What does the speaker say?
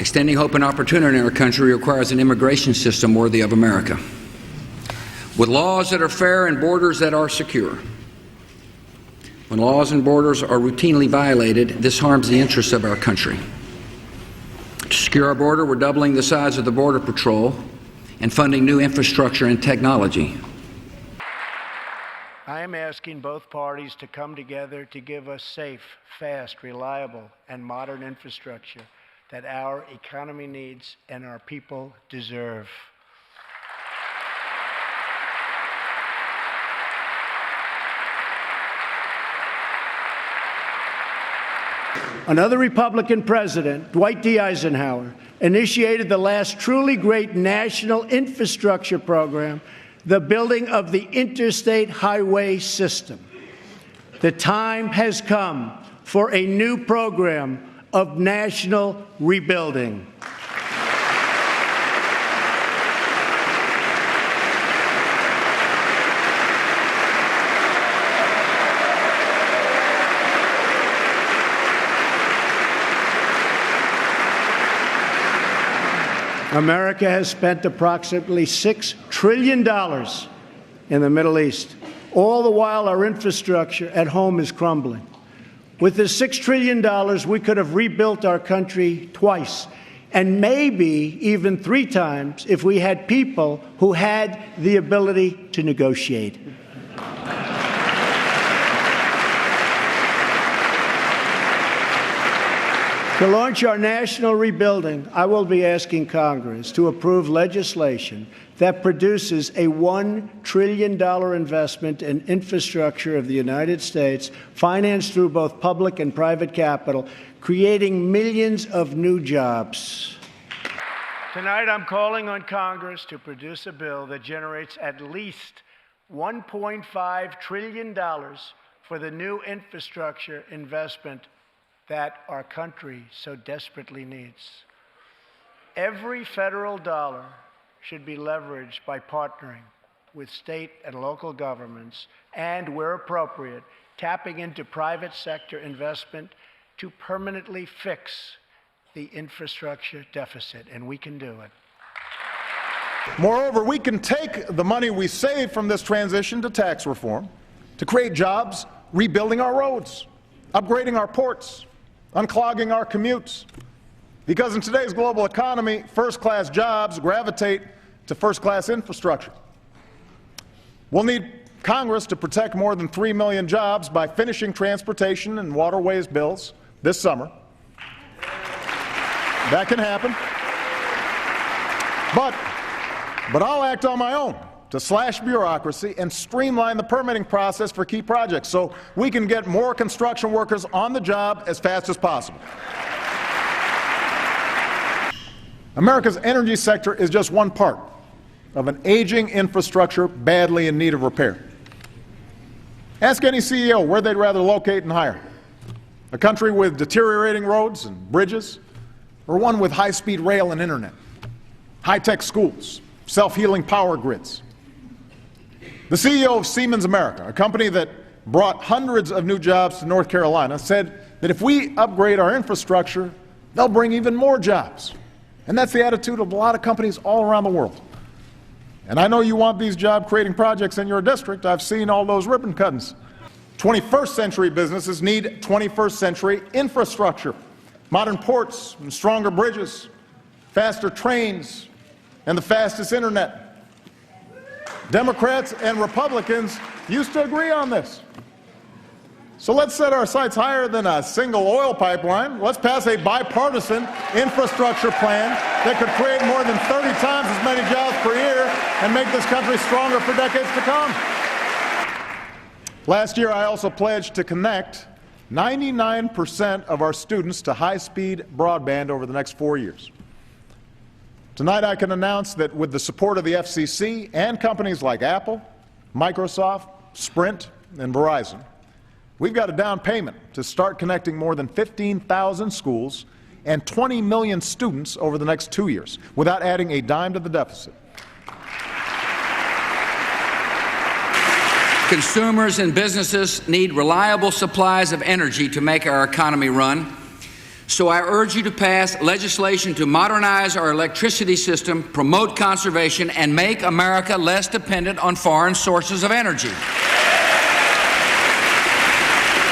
Extending hope and opportunity in our country requires an immigration system worthy of America, with laws that are fair and borders that are secure. When laws and borders are routinely violated, this harms the interests of our country. To secure our border, we're doubling the size of the Border Patrol and funding new infrastructure and technology. I am asking both parties to come together to give us safe, fast, reliable, and modern infrastructure that our economy needs and our people deserve. Another Republican president, Dwight D. Eisenhower, initiated the last truly great national infrastructure program, the building of the interstate highway system. The time has come for a new program of national rebuilding. America has spent approximately $6 trillion in the Middle East. All the while, our infrastructure at home is crumbling. With the $6 trillion, we could have rebuilt our country twice, and maybe even 3 times if we had people who had the ability to negotiate. To launch our national rebuilding, I will be asking Congress to approve legislation that produces a $1 trillion investment in infrastructure of the United States, financed through both public and private capital, creating millions of new jobs. Tonight, I'm calling on Congress to produce a bill that generates at least $1.5 trillion for the new infrastructure investment that our country so desperately needs. Every federal dollar should be leveraged by partnering with state and local governments and, where appropriate, tapping into private sector investment to permanently fix the infrastructure deficit, and we can do it. Moreover, we can take the money we save from this transition to tax reform to create jobs, rebuilding our roads, upgrading our ports, unclogging our commutes. Because in today's global economy, first-class jobs gravitate to first-class infrastructure. We'll need Congress to protect more than 3 million jobs by finishing transportation and waterways bills this summer. That can happen. But I'll act on my own to slash bureaucracy and streamline the permitting process for key projects so we can get more construction workers on the job as fast as possible. America's energy sector is just one part of an aging infrastructure badly in need of repair. Ask any CEO where they'd rather locate and hire: a country with deteriorating roads and bridges, or one with high-speed rail and internet, high-tech schools, self-healing power grids. The CEO of Siemens America, a company that brought hundreds of new jobs to North Carolina, said that if we upgrade our infrastructure, they'll bring even more jobs. And that's the attitude of a lot of companies all around the world. And I know you want these job-creating projects in your district. I've seen all those ribbon cuttings. 21st century businesses need 21st century infrastructure: modern ports and stronger bridges, faster trains, and the fastest internet. Democrats and Republicans used to agree on this. So let's set our sights higher than a single oil pipeline. Let's pass a bipartisan infrastructure plan that could create more than 30 times as many jobs per year and make this country stronger for decades to come. Last year, I also pledged to connect 99% of our students to high-speed broadband over the next 4 years. Tonight, I can announce that with the support of the FCC and companies like Apple, Microsoft, Sprint, and Verizon, we've got a down payment to start connecting more than 15,000 schools and 20 million students over the next 2 years without adding a dime to the deficit. Consumers and businesses need reliable supplies of energy to make our economy run. So I urge you to pass legislation to modernize our electricity system, promote conservation, and make America less dependent on foreign sources of energy.